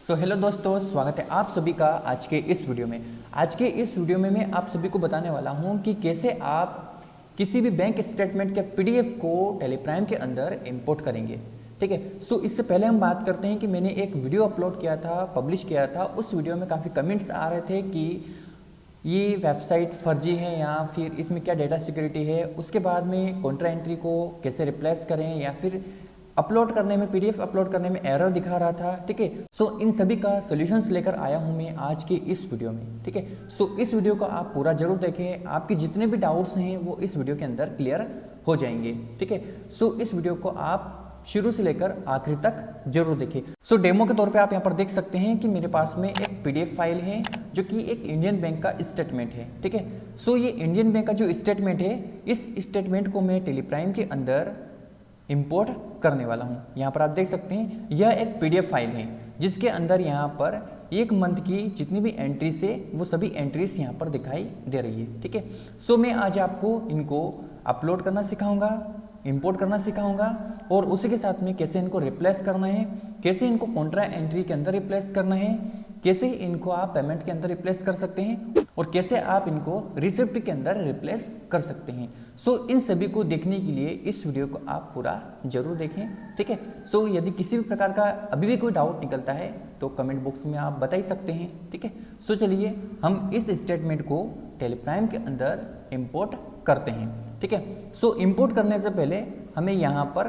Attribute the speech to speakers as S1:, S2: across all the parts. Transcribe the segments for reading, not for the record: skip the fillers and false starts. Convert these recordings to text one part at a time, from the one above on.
S1: Hello दोस्तों, स्वागत है आप सभी का आज के इस वीडियो में। आज के इस वीडियो में मैं आप सभी को बताने वाला हूं कि कैसे आप किसी भी बैंक स्टेटमेंट के पीडीएफ को टेलीप्राइम के अंदर इंपोर्ट करेंगे। ठीक है। इससे पहले हम बात करते हैं कि मैंने एक वीडियो अपलोड किया था, पब्लिश किया था। उस वीडियो में काफ़ी कमेंट्स आ रहे थे कि ये वेबसाइट फर्जी है या फिर इसमें क्या डेटा सिक्योरिटी है, उसके बाद में कॉन्ट्रा एंट्री को कैसे रिप्लेस करें, या फिर अपलोड करने में पीडीएफ अपलोड करने में एरर दिखा रहा था। ठीक है। इन सभी का सॉल्यूशंस लेकर आया हूं मैं आज की इस वीडियो में। ठीक है। इस वीडियो को आप पूरा जरूर देखें, आपके जितने भी डाउट्स हैं वो इस वीडियो के अंदर क्लियर हो जाएंगे। ठीक है। इस वीडियो को आप शुरू से लेकर आखिरी तक जरूर देखें। डेमो के तौर पे आप यहाँ पर देख सकते हैं कि मेरे पास में एक पीडीएफ फाइल है जो कि एक इंडियन बैंक का स्टेटमेंट है। ठीक है। ये इंडियन बैंक का जो स्टेटमेंट है, इस स्टेटमेंट को मैं टेलीप्राइम के अंदर इंपोर्ट करने वाला हूं। यहाँ पर आप देख सकते हैं यह एक पीडीएफ फाइल है जिसके अंदर यहाँ पर एक मंथ की जितनी भी एंट्रीज है वो सभी एंट्रीज यहाँ पर दिखाई दे रही है। ठीक है। मैं आज आपको इनको अपलोड करना सिखाऊंगा, इंपोर्ट करना सिखाऊंगा, और उसी के साथ में कैसे इनको रिप्लेस करना है, कैसे इनको कॉन्ट्रा एंट्री के अंदर रिप्लेस करना है, कैसे इनको आप पेमेंट के अंदर रिप्लेस कर सकते हैं, और कैसे आप इनको रिसिप्ट के अंदर रिप्लेस कर सकते हैं। इन सभी को देखने के लिए इस वीडियो को आप पूरा जरूर देखें। ठीक है। यदि किसी भी प्रकार का अभी भी कोई डाउट निकलता है तो कमेंट बॉक्स में आप बता ही सकते हैं। ठीक है। चलिए हम इस स्टेटमेंट को टेलीप्राइम के अंदर इंपोर्ट करते हैं। ठीक है। इंपोर्ट करने से पहले हमें यहाँ पर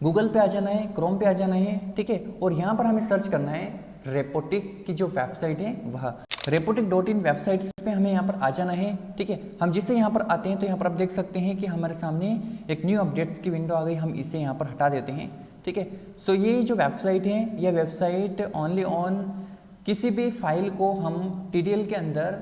S1: गूगल पे आ जाना है, क्रोम पे आ जाना है। ठीक है। और यहाँ पर हमें सर्च करना है रेपोटिक की जो वेबसाइट है वह रेपोटिक.in वेबसाइट पे हमें यहाँ पर आ जाना है। ठीक है। हम जिससे यहाँ पर आते हैं तो यहाँ पर आप देख सकते हैं कि हमारे सामने एक न्यू अपडेट्स की विंडो आ गई। हम इसे यहाँ पर हटा देते हैं। ठीक है। ये जो वेबसाइट है, यह वेबसाइट ओनली ऑन किसी भी फाइल को हम टीडीएल के अंदर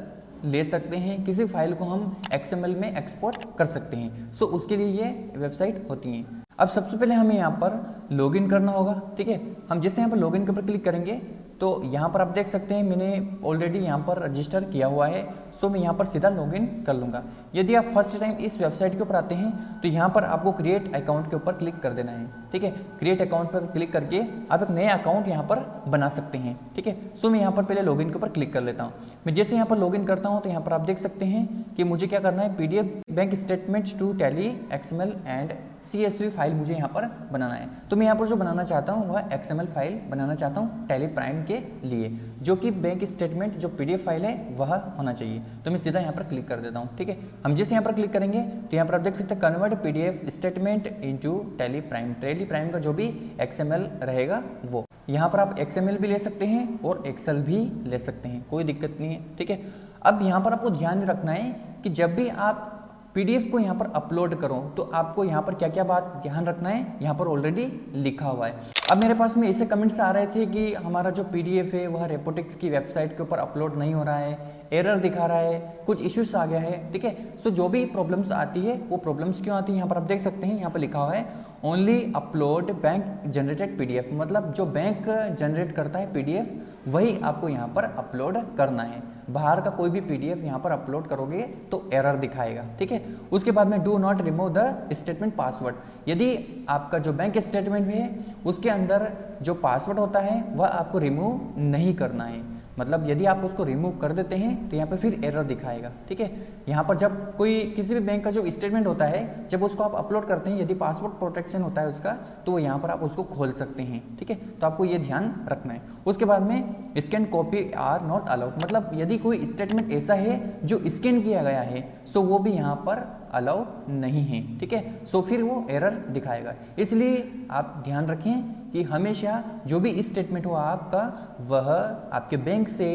S1: ले सकते हैं, किसी फाइल को हम एक्सएमएल में एक्सपोर्ट कर सकते हैं। उसके लिए ये वेबसाइट होती है। अब सबसे पहले हमें यहाँ पर लॉगिन करना होगा। ठीक है। हम जैसे यहाँ पर लॉगिन के ऊपर क्लिक करेंगे तो यहाँ पर आप देख सकते हैं मैंने ऑलरेडी यहाँ पर रजिस्टर किया हुआ है। मैं यहाँ पर सीधा लॉगिन कर लूँगा। यदि आप फर्स्ट टाइम इस वेबसाइट के ऊपर आते हैं तो यहाँ पर आपको क्रिएट अकाउंट के ऊपर क्लिक कर देना है। ठीक है। क्रिएट अकाउंट पर क्लिक करके आप एक नया अकाउंट यहाँ पर बना सकते हैं। ठीक है। मैं यहाँ पर पहले लॉगिन के ऊपर क्लिक कर लेता हूँ। मैं जैसे यहाँ पर लॉगिन करता हूँ तो यहाँ पर आप देख सकते हैं कि मुझे क्या करना है, PDF bank statement to Tally XML and CSV file मुझे यहाँ पर बनाना है। तो मैं यहाँ पर जो बनाना चाहता हूँ वह XML फाइल बनाना चाहता हूँ टेलीप्राइम के लिए, जो कि बैंक स्टेटमेंट जो PDF फाइल है वह होना चाहिए। तो मैं सीधा यहाँ पर क्लिक कर देता हूँ। ठीक है। हम जैसे यहाँ पर क्लिक करेंगे तो यहाँ पर आप देख सकते हैं convert PDF statement into Teleprime. Teleprime का जो भी XML रहेगा वो यहाँ पर आप XML भी ले सकते हैं और Excel भी ले सकते हैं, कोई दिक्कत नहीं है। ठीक है। अब यहाँ पर आपको ध्यान रखना है कि जब भी आप पीडीएफ को यहाँ पर अपलोड करो तो आपको यहाँ पर क्या क्या बात ध्यान रखना है, यहाँ पर ऑलरेडी लिखा हुआ है। अब मेरे पास में ऐसे कमेंट्स आ रहे थे कि हमारा जो पीडीएफ है वह रेपोटिक्स की वेबसाइट के ऊपर अपलोड नहीं हो रहा है, एरर दिखा रहा है, कुछ इश्यूज आ गया है। ठीक है। जो भी प्रॉब्लम्स आती है वो प्रॉब्लम्स क्यों आती है यहाँ पर आप देख सकते हैं, यहाँ पर लिखा हुआ है only upload bank generated PDF, मतलब जो बैंक जनरेट करता है पीडीएफ वही आपको यहाँ पर अपलोड करना है। बाहर का कोई भी पीडीएफ यहाँ पर अपलोड करोगे तो एरर दिखाएगा। ठीक है। उसके बाद में do not remove the statement password, यदि आपका जो बैंक स्टेटमेंट है उसके अंदर जो पासवर्ड होता है वह आपको रिमूव नहीं करना है। मतलब यदि आप उसको रिमूव कर देते हैं तो यहाँ पर फिर एरर दिखाएगा। ठीक है। यहाँ पर जब कोई किसी भी बैंक का जो स्टेटमेंट होता है जब उसको आप अपलोड करते हैं, यदि पासवर्ड प्रोटेक्शन होता है उसका, तो यहाँ पर आप उसको खोल सकते हैं। ठीक है। तो आपको ये ध्यान रखना है। उसके बाद में scan copy are not allowed, मतलब यदि कोई स्टेटमेंट ऐसा है जो स्कैन किया गया है वो भी यहाँ पर अलाउड नहीं है। ठीक है। फिर वो एरर दिखाएगा। इसलिए आप ध्यान रखें कि हमेशा जो भी स्टेटमेंट हो आपका वह आपके बैंक से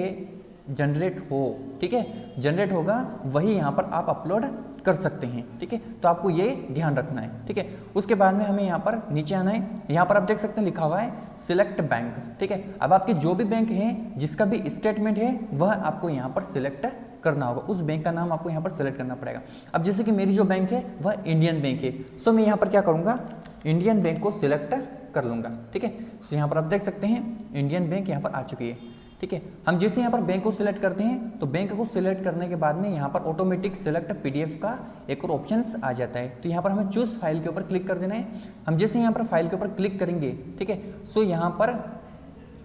S1: जनरेट हो। ठीक है। जनरेट होगा वही यहाँ पर आप अपलोड कर सकते हैं। ठीक है। तो आपको ये ध्यान रखना है। ठीक है। उसके बाद में हमें यहाँ पर नीचे आना है। यहाँ पर आप देख सकते हैं लिखा हुआ है सिलेक्ट बैंक। ठीक है। अब आपके जो भी बैंक है जिसका भी स्टेटमेंट है वह आपको यहाँ पर सिलेक्ट करना होगा, उस बैंक का नाम आपको यहाँ पर सिलेक्ट करना पड़ेगा। अब जैसे कि मेरी जो बैंक है वह इंडियन बैंक है, मैं यहाँ पर क्या करूँगा, इंडियन बैंक को सिलेक्ट कर लूँगा। ठीक है। यहाँ पर आप देख सकते हैं इंडियन बैंक यहाँ पर आ चुकी है। ठीक है। हम जैसे यहाँ पर बैंक को सिलेक्ट करते हैं तो बैंक को सिलेक्ट करने के बाद में यहाँ पर ऑटोमेटिक सिलेक्ट पीडीएफ का एक और ऑप्शन आ जाता है। तो यहाँ पर हमें चूज फाइल के ऊपर क्लिक कर देना है। हम जैसे यहाँ पर फाइल के ऊपर क्लिक करेंगे, ठीक है, यहाँ पर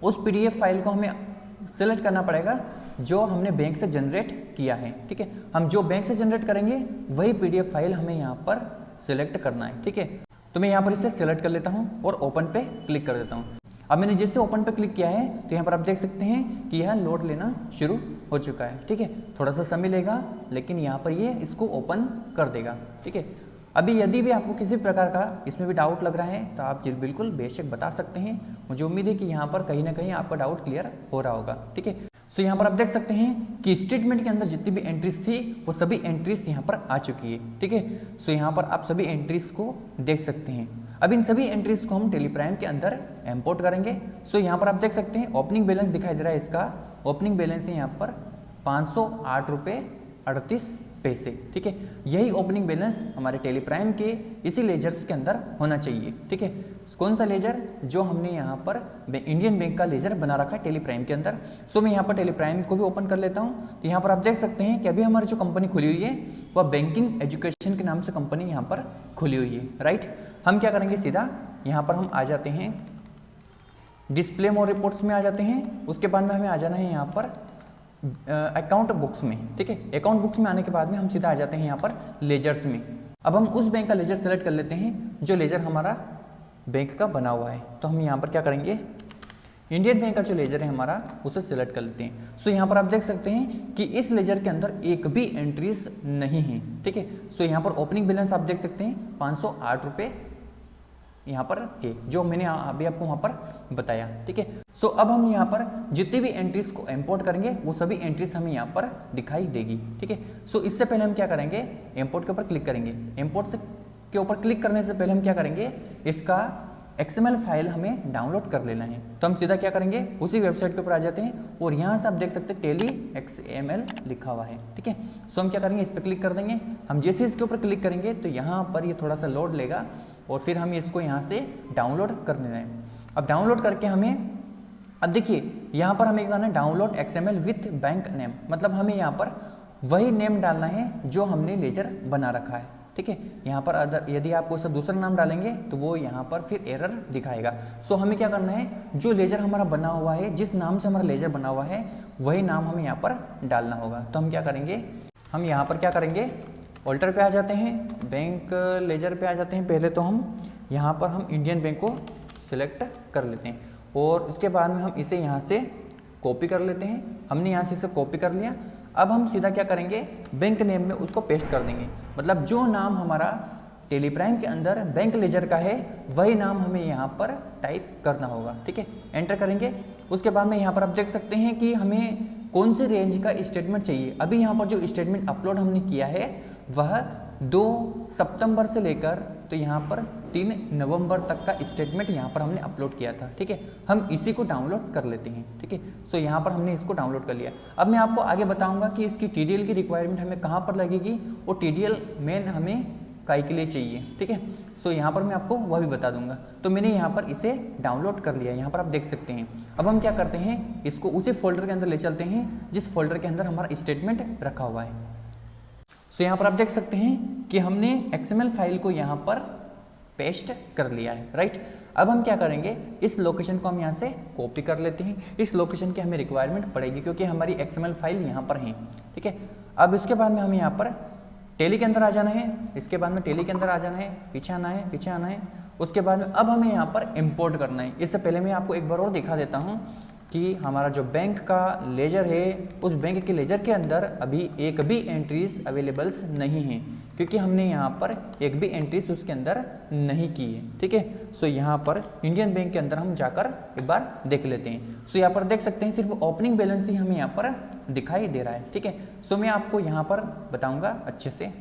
S1: उस पीडीएफ फाइल को हमें सिलेक्ट करना पड़ेगा जो हमने बैंक से जनरेट किया है। ठीक है, हम जो बैंक से जनरेट करेंगे वही पीडीएफ फाइल हमें यहाँ पर सिलेक्ट करना है। ठीक है, तो मैं यहाँ पर इसे सिलेक्ट कर लेता हूँ और ओपन पे क्लिक कर देता हूँ। अब मैंने जैसे ओपन पे क्लिक किया है तो यहाँ पर आप देख सकते हैं कि यह लोड लेना शुरू हो चुका है। ठीक है, थोड़ा सा समय लेगा लेकिन यहाँ पर ये इसको ओपन कर देगा। ठीक है, अभी यदि भी आपको किसी प्रकार का इसमें भी डाउट लग रहा है तो आप बिल्कुल बेशक बता सकते हैं। मुझे उम्मीद है कि यहाँ पर कहीं ना कहीं आपका डाउट क्लियर हो रहा होगा। ठीक है, सो यहाँ पर आप देख सकते हैं कि स्टेटमेंट के अंदर जितनी भी एंट्रीज थी वो सभी एंट्रीज यहाँ पर आ चुकी है। ठीक है, सो यहाँ पर आप सभी एंट्रीज को देख सकते हैं। अब इन सभी एंट्रीज को हम टेलीप्राइम के अंदर इंपोर्ट करेंगे। सो यहाँ पर आप देख सकते हैं ओपनिंग बैलेंस दिखाई दे रहा है, इसका ओपनिंग बैलेंस है यहाँ पर 508 रुपये 38 पैसे। ठीक है, यही ओपनिंग बैलेंस हमारे टेलीप्राइम के इसी लेजर्स के अंदर होना चाहिए। ठीक है, कौन सा लेजर? जो हमने यहाँ पर इंडियन बैंक का लेजर बना रखा है टेलीप्राइम के अंदर। सो मैं यहाँ पर टेलीप्राइम को भी ओपन कर लेता हूँ। तो यहाँ पर आप देख सकते हैं कि अभी हमारी जो कंपनी खुली हुई है वह बैंकिंग एजुकेशन के नाम से कंपनी यहाँ पर खुली हुई है। राइट, हम क्या करेंगे, सीधा यहाँ पर हम आ जाते हैं डिस्प्ले मोर रिपोर्ट्स में आ जाते हैं। उसके बाद में हमें आ जाना है यहाँ पर अकाउंट बुक्स में। ठीक है, अकाउंट बुक्स में आने के बाद में हम सीधा आ जाते हैं यहाँ पर लेजर्स में। अब हम उस बैंक का लेजर सेलेक्ट कर लेते हैं जो लेजर हमारा बैंक का बना हुआ है। तो हम यहाँ पर क्या करेंगे, इंडियन बैंक का जो लेजर है हमारा उसे सिलेक्ट कर लेते हैं। सो यहाँ पर आप देख सकते हैं कि इस लेजर के अंदर एक भी एंट्रीज नहीं है। ठीक है, सो यहाँ पर ओपनिंग बैलेंस आप देख सकते हैं 508 रुपये यहाँ पर है, जो मैंने अभी आपको वहाँ पर बताया। ठीक है, सो अब हम यहाँ पर जितनी भी एंट्रीज को इंपोर्ट करेंगे वो सभी एंट्रीज हमें यहाँ पर दिखाई देगी। ठीक है, सो इससे पहले हम क्या करेंगे, इंपोर्ट के ऊपर क्लिक करेंगे। इंपोर्ट से के ऊपर क्लिक करने से पहले हम क्या करेंगे, इसका XML फाइल हमें डाउनलोड कर लेना है। तो हम सीधा क्या करेंगे, उसी वेबसाइट के ऊपर आ जाते हैं और यहाँ से आप देख सकते हैं टेली XML लिखा हुआ है। ठीक है, सो हम क्या करेंगे, इस पर क्लिक कर देंगे। हम जैसे इसके ऊपर क्लिक करेंगे तो यहाँ पर ये थोड़ा सा लोड लेगा और फिर हम इसको यहाँ से डाउनलोड कर देना है। अब डाउनलोड करके हमें, अब देखिए यहाँ पर हमें कहना है download XML with bank name, मतलब हमें यहाँ पर वही नेम डालना है जो हमने लेजर बना रखा है। ठीक है, यहाँ पर अदर यदि आप कोई सा दूसरा नाम डालेंगे तो वो यहाँ पर फिर एरर दिखाएगा। सो हमें क्या करना है, जो लेजर हमारा बना हुआ है, जिस नाम से हमारा लेजर बना हुआ है वही नाम हमें यहाँ पर डालना होगा। तो हम क्या करेंगे, हम यहाँ पर क्या करेंगे, ऑल्टर पे आ जाते हैं, बैंक लेजर पे आ जाते हैं। पहले तो हम यहाँ पर हम इंडियन बैंक को सिलेक्ट कर लेते हैं और उसके बाद में हम इसे यहाँ से कॉपी कर लेते हैं। हमने यहाँ से इसे कॉपी कर लिया। अब हम सीधा क्या करेंगे, बैंक नेम में उसको पेस्ट कर देंगे, मतलब जो नाम हमारा टेलीप्राइम के अंदर बैंक लेजर का है वही नाम हमें यहाँ पर टाइप करना होगा। ठीक है, एंटर करेंगे। उसके बाद में यहाँ पर आप देख सकते हैं कि हमें कौन से रेंज का स्टेटमेंट चाहिए। अभी यहाँ पर जो स्टेटमेंट अपलोड हमने किया है वह 2 सितंबर से लेकर तो यहाँ पर 3 नवंबर तक का स्टेटमेंट यहाँ पर हमने अपलोड किया था। ठीक है, हम इसी को डाउनलोड कर लेते हैं। ठीक है, सो यहाँ पर हमने इसको डाउनलोड कर लिया। अब मैं आपको आगे बताऊंगा कि इसकी TDL की रिक्वायरमेंट हमें कहाँ पर लगेगी और TDL मेन हमें काई के लिए चाहिए। ठीक है, सो यहाँ पर मैं आपको वह भी बता दूंगा। तो मैंने यहाँ पर इसे डाउनलोड कर लिया, यहाँ पर आप देख सकते हैं। अब हम क्या करते हैं, इसको उसी फोल्डर के अंदर ले चलते हैं जिस फोल्डर के अंदर हमारा स्टेटमेंट रखा हुआ है। सो यहाँ पर आप देख सकते हैं कि हमने XML फाइल को यहाँ पर पेस्ट कर लिया है। राइट, अब हम क्या करेंगे, इस लोकेशन को हम यहाँ से कॉपी कर लेते हैं। इस लोकेशन की हमें रिक्वायरमेंट पड़ेगी क्योंकि हमारी XML फाइल यहाँ पर है। ठीक है, अब इसके बाद में हमें यहाँ पर टेली के अंदर आ जाना है। इसके बाद में टेली के अंदर आ जाना है, पीछे आना है, पीछे आना है। उसके बाद में अब हमें यहाँ पर इंपोर्ट करना है। इससे पहले मैं आपको एक बार और दिखा देता हूँ कि हमारा जो बैंक का लेजर है उस बैंक के लेजर के अंदर अभी एक भी एंट्रीज अवेलेबल्स नहीं है क्योंकि हमने यहाँ पर एक भी एंट्रीज उसके अंदर नहीं की है। ठीक है, सो यहाँ पर इंडियन बैंक के अंदर हम जाकर एक बार देख लेते हैं। सो यहाँ पर देख सकते हैं सिर्फ ओपनिंग बैलेंस ही हमें यहाँ पर दिखाई दे रहा है। ठीक है, सो मैं आपको यहाँ पर बताऊँगा अच्छे से।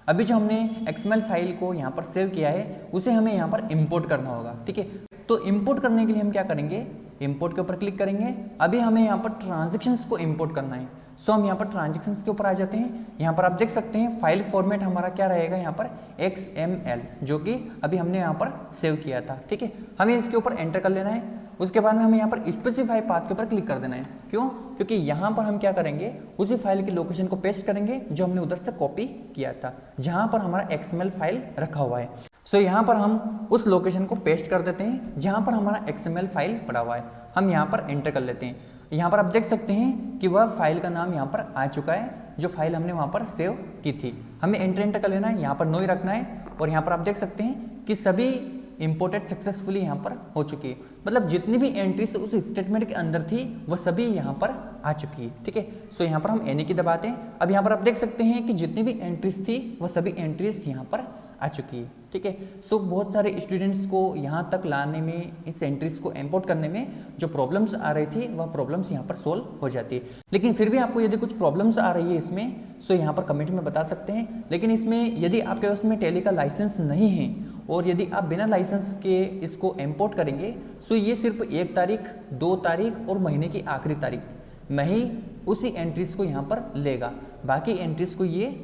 S1: अभी जो हमने XML फाइल को यहाँ पर सेव किया है उसे हमें यहाँ पर इंपोर्ट करना होगा। ठीक है, तो इंपोर्ट करने के लिए हम क्या करेंगे, इंपोर्ट के ऊपर क्लिक करेंगे। अभी हमें यहाँ पर ट्रांजैक्शंस को इंपोर्ट करना है। सो हम यहाँ पर ट्रांजैक्शंस के ऊपर आ जाते हैं। यहाँ पर आप देख सकते हैं फाइल फॉर्मेट हमारा क्या रहेगा, यहाँ पर XML, जो कि अभी हमने यहाँ पर सेव किया था। ठीक है, हमें इसके ऊपर एंटर कर लेना है। उसके बाद में हमें यहाँ पर स्पेसिफाई पाथ के ऊपर क्लिक कर देना है। क्यों? क्योंकि यहाँ पर हम क्या करेंगे, उसी फाइल की लोकेशन को पेस्ट करेंगे जो हमने उधर से कॉपी किया था, जहाँ पर हमारा XML फाइल रखा हुआ है। सो यहाँ पर हम उस लोकेशन को पेस्ट कर देते हैं जहाँ पर हमारा XML फाइल पड़ा हुआ है। हम यहाँ पर एंटर कर लेते हैं। यहाँ पर आप देख सकते हैं कि वह फाइल का नाम यहाँ पर आ चुका है, जो फाइल हमने वहाँ पर सेव की थी। हमें एंटर कर लेना है, यहाँ पर नो ही रखना है। और यहाँ पर आप देख सकते हैं कि सभी इंपोर्टेड सक्सेसफुली यहाँ पर हो चुकी है, मतलब जितनी भी एंट्रीज उस स्टेटमेंट के अंदर थी वह सभी यहाँ पर आ चुकी है। ठीक है, सो यहाँ पर हम एनी की दबाते हैं। अब यहाँ पर आप देख सकते हैं कि जितनी भी एंट्रीज थी वह सभी एंट्रीज यहाँ पर आ चुकी है। ठीक है, सो बहुत सारे स्टूडेंट्स को यहाँ तक लाने में, इस एंट्रीज को इंपोर्ट करने में जो प्रॉब्लम्स आ रही थी वह प्रॉब्लम्स यहाँ पर सोल्व हो जाती है। लेकिन फिर भी आपको यदि कुछ प्रॉब्लम्स आ रही है इसमें, सो यहाँ पर कमेंट में बता सकते हैं। लेकिन इसमें यदि आपके पास में टैली का लाइसेंस नहीं है और यदि आप बिना लाइसेंस के इसको इंपोर्ट करेंगे, सो ये सिर्फ 1 तारीख, 2 तारीख और महीने की आखिरी तारीख में ही उसी एंट्रीज को यहाँ पर लेगा, बाकी एंट्रीज को ये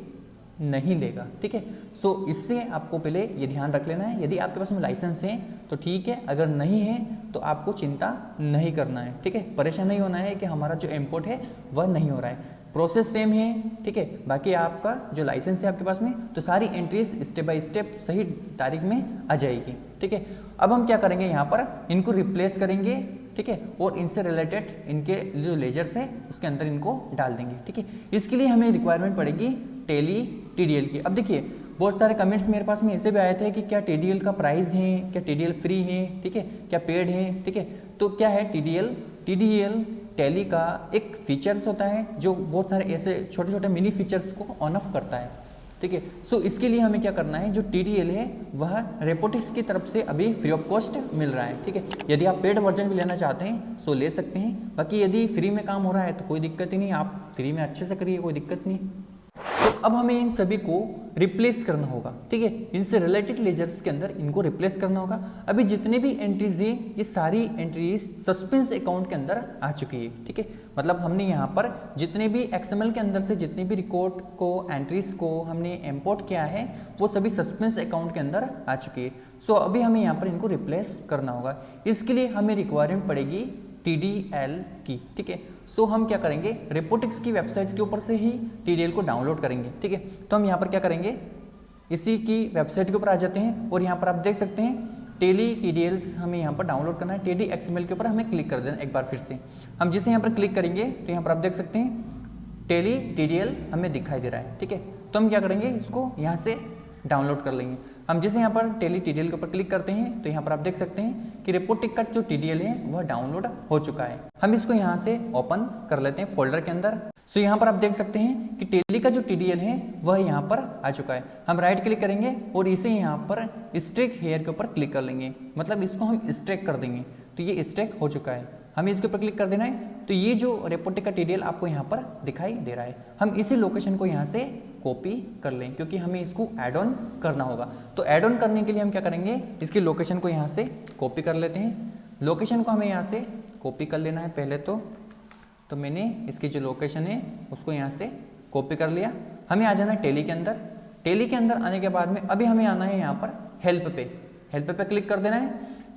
S1: नहीं लेगा। ठीक है, सो इससे आपको पहले ये ध्यान रख लेना है। यदि आपके पास में लाइसेंस है तो ठीक है, अगर नहीं है तो आपको चिंता नहीं करना है। ठीक है, परेशान नहीं होना है कि हमारा जो इंपोर्ट है वह नहीं हो रहा है, प्रोसेस सेम है। ठीक है, बाकी आपका जो लाइसेंस है आपके पास में, तो सारी एंट्रीज स्टेप बाय स्टेप सही तारीख में आ जाएगी। ठीक है, अब हम क्या करेंगे, यहाँ पर इनको रिप्लेस करेंगे। ठीक है, और इनसे रिलेटेड इनके जो लेजर्स है उसके अंदर इनको डाल देंगे। ठीक है, इसके लिए हमें रिक्वायरमेंट पड़ेगी टैली TDL की। अब देखिए बहुत सारे कमेंट्स मेरे पास में ऐसे भी आए थे कि क्या TDL का प्राइस है, क्या TDL फ्री है, ठीक है, क्या पेड है। ठीक है, तो क्या है TDL टैली का एक फीचर्स होता है जो बहुत सारे ऐसे छोटे छोटे मिनी फीचर्स को ऑन ऑफ करता है। ठीक है, सो इसके लिए हमें क्या करना है, जो TDL है वह रेपोटिक्स की तरफ से अभी फ्री ऑफ कॉस्ट मिल रहा है। ठीक है, यदि आप पेड वर्जन भी लेना चाहते हैं सो ले सकते हैं, बाकी यदि फ्री में काम हो रहा है तो कोई दिक्कत ही नहीं, आप फ्री में अच्छे से करिए, कोई दिक्कत नहीं। तो अब हमें इन सभी को रिप्लेस करना होगा। ठीक है, इनसे रिलेटेड लेजर्स के अंदर इनको रिप्लेस करना होगा। अभी जितने भी एंट्रीज है ये सारी एंट्रीज सस्पेंस अकाउंट के अंदर आ चुकी है। ठीक है, मतलब हमने यहाँ पर जितने भी XML के अंदर से जितने भी रिकॉर्ड को, एंट्रीज को हमने इंपोर्ट किया है वो सभी सस्पेंस अकाउंट के अंदर आ चुकी है। सो अभी हमें यहाँ पर इनको रिप्लेस करना होगा। इसके लिए हमें रिक्वायरमेंट पड़ेगी TDL की। ठीक है, सो हम क्या करेंगे, रेपोटिक्स की वेबसाइट के ऊपर से ही TDL को डाउनलोड करेंगे। ठीक है, तो हम यहाँ पर क्या करेंगे, इसी की वेबसाइट के ऊपर आ जाते हैं और यहाँ पर आप देख सकते हैं टैली TDLs हमें यहाँ पर डाउनलोड करना है। टैली XML के ऊपर हमें क्लिक कर देना एक बार फिर से। हम जिसे यहाँ पर क्लिक करेंगे तो यहाँ पर आप देख सकते हैं टैली TDL हमें दिखाई दे रहा है। ठीक है, तो हम क्या करेंगे, इसको यहाँ से डाउनलोड कर लेंगे। हम जैसे यहाँ पर टैली TDL के ऊपर क्लिक करते हैं तो यहाँ पर आप देख सकते हैं कि रेपोटिक का जो TDL है वह डाउनलोड हो चुका है। हम इसको यहाँ से ओपन कर लेते हैं फोल्डर के अंदर। सो यहाँ पर आप देख सकते हैं कि टैली का जो TDL है वह यहाँ पर आ चुका है। हम राइट क्लिक करेंगे और इसे यहाँ पर स्ट्रेक हेयर के ऊपर क्लिक कर लेंगे, मतलब इसको हम स्ट्रेक कर देंगे। तो ये स्ट्रेक हो चुका है, हमें इसके ऊपर क्लिक कर देना है। तो ये जो रेपोटिक का TDL आपको यहाँ पर दिखाई दे रहा है, हम इसी लोकेशन को यहाँ से कॉपी कर लें क्योंकि हमें इसको ऐड ऑन करना होगा। तो ऐड ऑन करने के लिए हम क्या करेंगे, इसकी लोकेशन को यहाँ से कॉपी कर लेते हैं। लोकेशन को हमें यहाँ से कॉपी कर लेना है पहले तो मैंने इसकी जो लोकेशन है उसको यहाँ से कॉपी कर लिया। हमें आ जाना है टैली के अंदर। टैली के अंदर आने के बाद में अभी हमें आना है यहाँ पर हेल्प पे क्लिक कर देना है।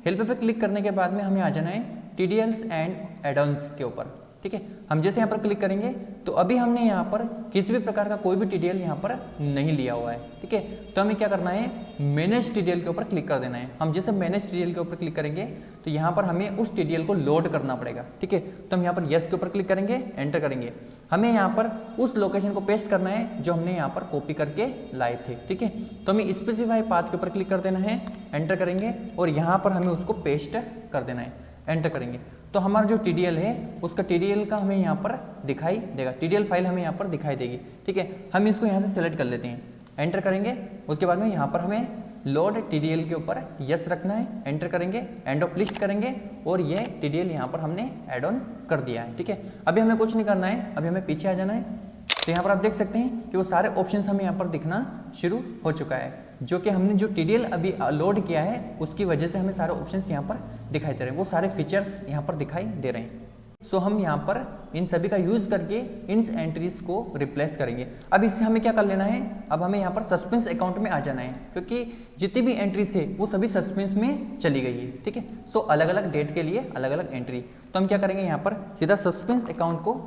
S1: हेल्प पे क्लिक करने के बाद में हमें आ जाना है TDLs एंड एड-ऑन्स के ऊपर। ठीक है, हम जैसे यहाँ पर क्लिक करेंगे तो अभी हमने यहाँ पर किसी भी प्रकार का कोई भी TDL यहाँ पर नहीं लिया हुआ है। ठीक है, तो हमें क्या करना है, मैनेज TDL के ऊपर क्लिक कर देना है। हम जैसे मैनेज TDL के ऊपर क्लिक करेंगे तो यहाँ पर हमें उस TDL को लोड करना पड़ेगा। ठीक है, तो हम यहाँ पर यस के ऊपर क्लिक करेंगे, एंटर करेंगे। हमें यहाँ पर उस लोकेशन को पेस्ट करना है जो हमने यहाँ पर कॉपी करके लाए थे। ठीक है, तो हमें स्पेसिफाई पाथ के ऊपर क्लिक कर देना है, एंटर करेंगे और यहाँ पर हमें उसको पेस्ट कर देना है, एंटर करेंगे। तो हमारा जो TDL है उसका TDL का हमें यहाँ पर दिखाई देगा, TDL फाइल हमें यहाँ पर दिखाई देगी। ठीक है, हम इसको यहाँ से सेलेक्ट कर लेते हैं, एंटर करेंगे। उसके बाद में यहाँ पर हमें लोड TDL के ऊपर यस रखना है, एंटर करेंगे, एंड ऑफ लिस्ट करेंगे और ये TDL यहाँ पर हमने ऐड ऑन कर दिया है। ठीक है, अभी हमें कुछ नहीं करना है, अभी हमें पीछे आ जाना है। तो यहाँ पर आप देख सकते हैं कि वो सारे ऑप्शंस हमें यहाँ पर दिखना शुरू हो चुका है, जो कि हमने जो TDL अभी लोड किया है उसकी वजह से हमें सारे ऑप्शंस यहाँ पर दिखाई दे रहे हैं, वो सारे फीचर्स यहाँ पर दिखाई दे रहे हैं। सो हम यहाँ पर इन सभी का यूज़ करके इन एंट्रीज को रिप्लेस करेंगे। अब इससे हमें क्या कर लेना है, अब हमें यहाँ पर सस्पेंस अकाउंट में आ जाना है क्योंकि जितनी भी एंट्रीज है वो सभी सस्पेंस में चली गई है। ठीक है, सो अलग अलग डेट के लिए अलग अलग एंट्री। तो हम क्या करेंगे, यहाँ पर सीधा सस्पेंस अकाउंट को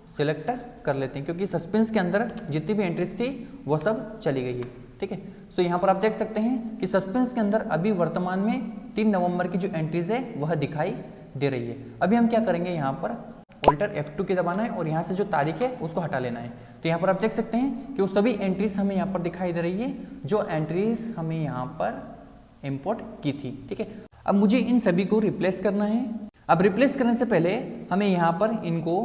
S1: सिलेक्ट कर लेते हैं क्योंकि सस्पेंस के अंदर जितनी भी एंट्रीज थी वो सब चली गई है। ठीक है, सो यहाँ पर आप देख सकते हैं कि सस्पेंस के अंदर अभी वर्तमान में 3 नवंबर की जो एंट्रीज है वह दिखाई दे रही है। अभी हम क्या करेंगे, यहाँ पर ऑल्टर F2 की दबाना है और यहाँ से जो तारीख है उसको हटा लेना है। तो यहाँ पर आप देख सकते हैं कि वो सभी एंट्रीज हमें यहाँ पर दिखाई दे रही है जो एंट्रीज हमें यहाँ पर इंपोर्ट की थी। ठीक है, अब मुझे इन सभी को रिप्लेस करना है। अब रिप्लेस करने से पहले हमें यहाँ पर इनको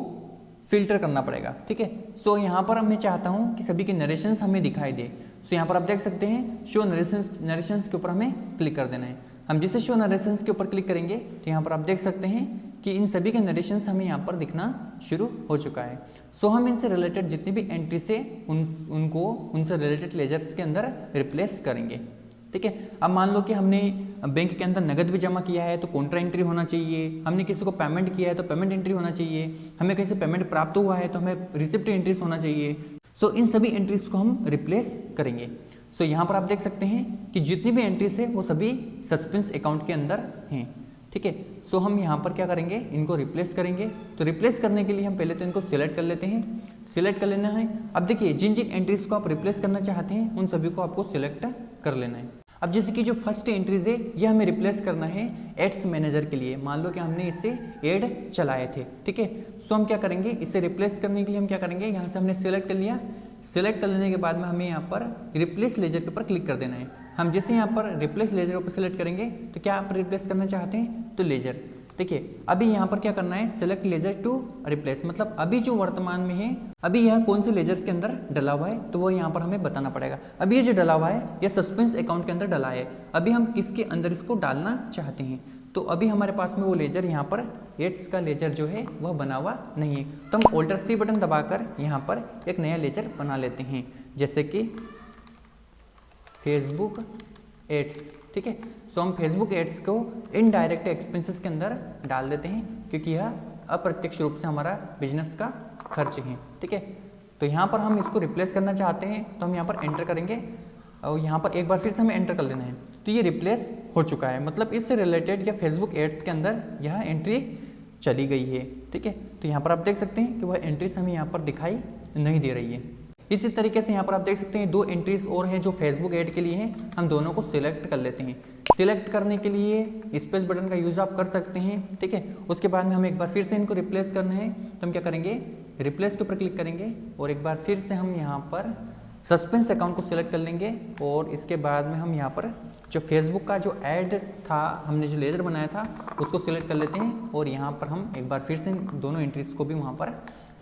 S1: फिल्टर करना पड़ेगा। ठीक है, सो यहाँ पर मैं चाहता हूँ कि सभी के नरेशंस हमें दिखाई दे। सो यहाँ पर आप देख सकते हैं शो नरेशंस के ऊपर हमें क्लिक कर देना है। हम जैसे शो नरेशंस के ऊपर क्लिक करेंगे तो यहाँ पर आप देख सकते हैं कि इन सभी के नरेशंस हमें यहाँ पर दिखना शुरू हो चुका है। सो हम इनसे रिलेटेड जितनी भी एंट्रीज है उनसे रिलेटेड लेजर्स के अंदर रिप्लेस करेंगे। ठीक है, अब मान लो कि हमने बैंक के अंदर नगद भी जमा किया है तो कॉन्ट्रा एंट्री होना चाहिए, हमने किसी को पेमेंट किया है तो पेमेंट एंट्री होना चाहिए, हमें कहीं से पेमेंट प्राप्त हुआ है तो हमें रिसिप्ट एंट्रीज होना चाहिए। सो इन सभी एंट्रीज को हम रिप्लेस करेंगे। सो यहाँ पर आप देख सकते हैं कि जितनी भी एंट्रीज है वो सभी सस्पेंस अकाउंट के अंदर हैं। ठीक है, सो हम यहाँ पर क्या करेंगे, इनको रिप्लेस करेंगे। तो रिप्लेस करने के लिए हम पहले तो इनको सिलेक्ट कर लेते हैं, सिलेक्ट कर लेना है। अब देखिए जिन जिन एंट्रीज को आप रिप्लेस करना चाहते हैं उन सभी को आपको सिलेक्ट कर लेना है। अब जैसे कि जो फर्स्ट एंट्रीज है ये हमें रिप्लेस करना है एड्स मैनेजर के लिए। मान लो कि हमने इससे एड चलाए थे। ठीक है, सो हम क्या करेंगे, इसे रिप्लेस करने के लिए हम क्या करेंगे, यहाँ से हमने सिलेक्ट कर लिया। सिलेक्ट कर लेने के बाद में हमें यहाँ पर रिप्लेस लेजर के ऊपर क्लिक कर देना है। हम जैसे यहाँ पर रिप्लेस लेजर के ऊपर सिलेक्ट करेंगे तो क्या आप रिप्लेस करना चाहते हैं, तो लेजर। देखिए अभी यहाँ पर क्या करना है, सिलेक्ट लेजर टू रिप्लेस, मतलब अभी जो वर्तमान में है अभी यह कौन से लेजर्स के अंदर डला हुआ है तो वो यहाँ पर हमें बताना पड़ेगा। अभी ये जो डला हुआ है यह सस्पेंस अकाउंट के अंदर डला है। अभी हम किसके अंदर इसको डालना चाहते हैं, तो अभी हमारे पास में वो लेजर यहाँ पर एड्स का लेजर जो है वह बना हुआ नहीं है। तो हम ऑल्टर C बटन दबाकर यहाँ पर एक नया लेजर बना लेते हैं, जैसे कि फेसबुक एड्स। ठीक है, सो हम फेसबुक एड्स को इनडायरेक्ट एक्सपेंसेस के अंदर डाल देते हैं क्योंकि यह अप्रत्यक्ष रूप से हमारा बिजनेस का खर्च है। ठीक है, तो यहाँ पर हम इसको रिप्लेस करना चाहते हैं तो हम यहाँ पर एंटर करेंगे और यहाँ पर एक बार फिर से हमें एंटर कर लेना है। तो ये रिप्लेस हो चुका है, मतलब इससे रिलेटेड या फेसबुक एड्स के अंदर यह एंट्री चली गई है। ठीक है, तो यहाँ पर आप देख सकते हैं कि वह एंट्रीज हमें यहाँ पर दिखाई नहीं दे रही है। इसी तरीके से यहाँ पर आप देख सकते हैं दो एंट्रीज और हैं जो फेसबुक ऐड के लिए हैं। हम दोनों को सिलेक्ट कर लेते हैं। सिलेक्ट करने के लिए स्पेस बटन का यूज आप कर सकते हैं। ठीक है, उसके बाद में हमें एक बार फिर से इनको रिप्लेस करना है तो हम क्या करेंगे, रिप्लेस के ऊपर क्लिक करेंगे और एक बार फिर से हम यहाँ पर सस्पेंस अकाउंट को सिलेक्ट कर लेंगे और इसके बाद में हम यहाँ पर जो फेसबुक का जो ऐड था, हमने जो लेजर बनाया था उसको सिलेक्ट कर लेते हैं और यहाँ पर हम एक बार फिर से दोनों एंट्रीज को भी वहाँ पर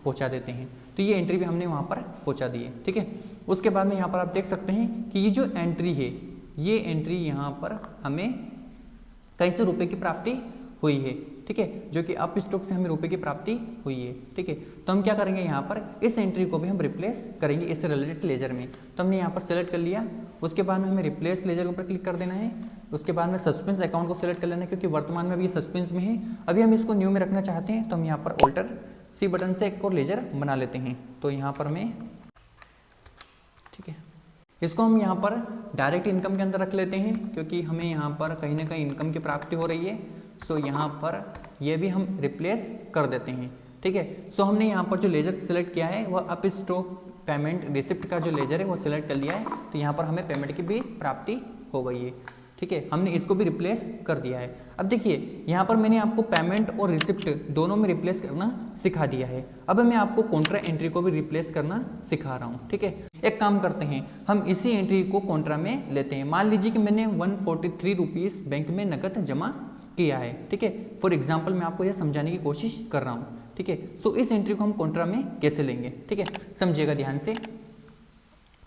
S1: पहुँचा देते हैं। तो ये एंट्री भी हमने वहाँ पर पहुँचा दी है। ठीक है, उसके बाद में यहाँ पर आप देख सकते हैं कि ये जो एंट्री है ये एंट्री यहाँ पर हमें कई से रुपए की प्राप्ति हुई है। ठीक है, जो कि अप स्टॉक से हमें रुपए की प्राप्ति हुई है। ठीक है, तो हम क्या करेंगे, यहाँ पर इस एंट्री को भी हम रिप्लेस करेंगे इससे रिलेटेड लेजर में। तो हमने यहाँ पर सिलेक्ट कर लिया, उसके बाद में हमें रिप्लेस लेजर के ऊपर क्लिक कर देना है। उसके बाद में सस्पेंस अकाउंट को सिलेक्ट कर लेना है क्योंकि वर्तमान में अभी ये सस्पेंस में है। अभी हम इसको न्यू में रखना चाहते हैं तो हम यहाँ पर ऑल्टर C बटन से एक और लेजर बना लेते हैं। तो यहाँ पर मैं, ठीक है, इसको हम यहाँ पर डायरेक्ट इनकम के अंदर रख लेते हैं क्योंकि हमें यहाँ पर कहीं ना कहीं इनकम की प्राप्ति हो रही है। सो यहाँ पर ये भी हम रिप्लेस कर देते हैं। ठीक है, सो हमने यहाँ पर जो लेजर सिलेक्ट किया है वह अप स्टॉक पेमेंट रिसिप्ट का जो लेजर है वो सिलेक्ट कर लिया है। तो यहाँ पर हमें पेमेंट की भी प्राप्ति हो गई है। ठीक है, हमने इसको भी रिप्लेस कर दिया है। अब देखिए यहाँ पर मैंने आपको पेमेंट और रिसिप्ट दोनों में रिप्लेस करना सिखा दिया है। अब मैं आपको कॉन्ट्रा एंट्री को भी रिप्लेस करना सिखा रहा हूँ। ठीक है, एक काम करते हैं, हम इसी एंट्री को कॉन्ट्रा में लेते हैं। मान लीजिए कि मैंने 143 रुपीज़ बैंक में नकद जमा किया है। ठीक है, फॉर एग्जाम्पल मैं आपको यह समझाने की कोशिश कर रहा हूँ। ठीक है, सो इस एंट्री को हम कॉन्ट्रा में कैसे लेंगे, ठीक है, समझिएगा ध्यान से।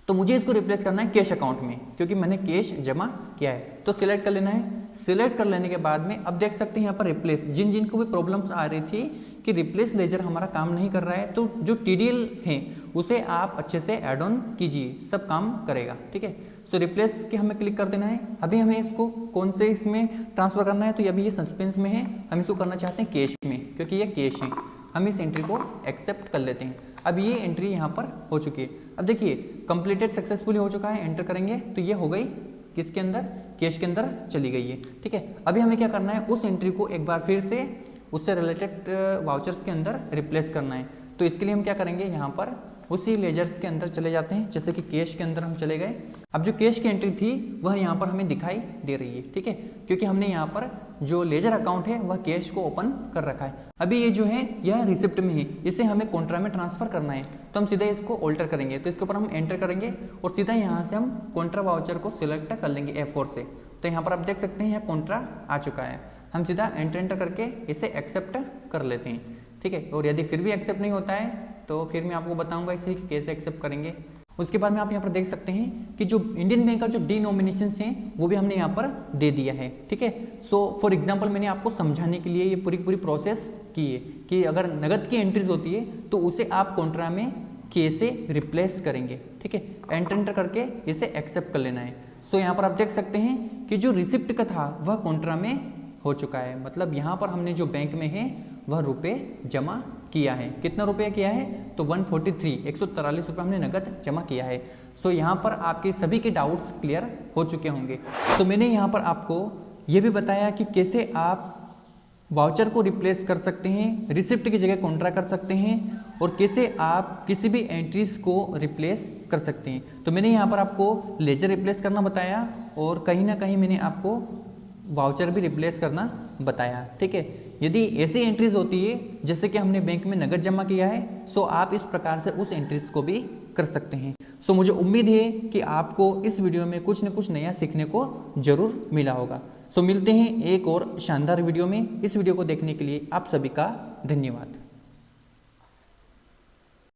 S1: तो मुझे इसको रिप्लेस करना है कैश अकाउंट में क्योंकि मैंने कैश जमा किया है। तो सिलेक्ट कर लेना है। सिलेक्ट कर लेने के बाद में अब देख सकते हैं यहाँ पर रिप्लेस, जिन जिन को भी प्रॉब्लम्स आ रही थी कि रिप्लेस लेजर हमारा काम नहीं कर रहा है तो जो TDL है उसे आप अच्छे से ऐड ऑन कीजिए, सब काम करेगा। ठीक है, सो रिप्लेस के हमें क्लिक कर देना है। अभी हमें इसको कौन से इसमें ट्रांसफर करना है, तो अभी ये सस्पेंस में है, हम इसको करना चाहते हैं कैश में क्योंकि ये कैश है। हम इस एंट्री को एक्सेप्ट कर लेते हैं। अब ये एंट्री यहाँ पर हो चुकी है। अब देखिए कंप्लीटेड सक्सेसफुली हो चुका है। एंटर करेंगे तो ये हो गई किसके अंदर, कैश के अंदर चली गई है। ठीक है, अभी हमें क्या करना है, उस एंट्री को एक बार फिर से उससे रिलेटेड वाउचर्स के अंदर रिप्लेस करना है। तो इसके लिए हम क्या करेंगे, यहाँ पर उसी लेजर्स के अंदर चले जाते हैं। जैसे कि कैश के अंदर हम चले गए। अब जो कैश की एंट्री थी वह यहाँ पर हमें दिखाई दे रही है। ठीक है, क्योंकि हमने यहाँ पर जो लेजर अकाउंट है वह कैश को ओपन कर रखा है। अभी ये जो है यह रिसिप्ट में है, इसे हमें कॉन्ट्रा में ट्रांसफर करना है, तो हम सीधा इसको ऑल्टर करेंगे। तो इसके ऊपर हम एंटर करेंगे और सीधा यहाँ से हम कॉन्ट्रा वाउचर को सिलेक्ट कर लेंगे F4 से। तो यहाँ पर आप देख सकते हैं यहाँ कॉन्ट्रा आ चुका है। हम सीधा एंटर करके इसे एक्सेप्ट कर लेते हैं, ठीक है। और यदि फिर भी एक्सेप्ट नहीं होता है तो फिर मैं आपको बताऊंगा इसे कि कैसे एक्सेप्ट करेंगे। उसके बाद में आप यहाँ पर देख सकते हैं कि जो इंडियन बैंक का जो डिनोमिनेशंस हैं वो भी हमने यहाँ पर दे दिया है, ठीक है। सो फॉर एग्जांपल मैंने आपको समझाने के लिए ये पूरी प्रोसेस की है कि अगर नगद की एंट्रीज होती है तो उसे आप कॉन्ट्रा में कैसे रिप्लेस करेंगे, ठीक है। एंटर करके इसे एक्सेप्ट कर लेना है। सो यहाँ पर आप देख सकते हैं कि जो रिसिप्ट का था वह कॉन्ट्रा में हो चुका है, मतलब यहाँ पर हमने जो बैंक में है वह रुपए जमा किया है। कितना रुपया किया है? तो 143 रुपये हमने नगद जमा किया है। सो यहाँ पर आपके सभी के डाउट्स क्लियर हो चुके होंगे। सो मैंने यहाँ पर आपको ये भी बताया कि कैसे आप वाउचर को रिप्लेस कर सकते हैं, रिसिप्ट की जगह कॉन्ट्रा कर सकते हैं, और कैसे आप किसी भी एंट्रीज को रिप्लेस कर सकते हैं। तो मैंने यहाँ पर आपको लेजर रिप्लेस करना बताया और कहीं ना कहीं मैंने आपको वाउचर भी रिप्लेस करना बताया, ठीक है। यदि ऐसी एंट्रीज होती है जैसे कि हमने बैंक में नगद जमा किया है, सो आप इस प्रकार से उस एंट्रीज को भी कर सकते हैं। सो मुझे उम्मीद है कि आपको इस वीडियो में कुछ न कुछ नया सीखने को जरूर मिला होगा। सो मिलते हैं एक और शानदार वीडियो में। इस वीडियो को देखने के लिए आप सभी का धन्यवाद।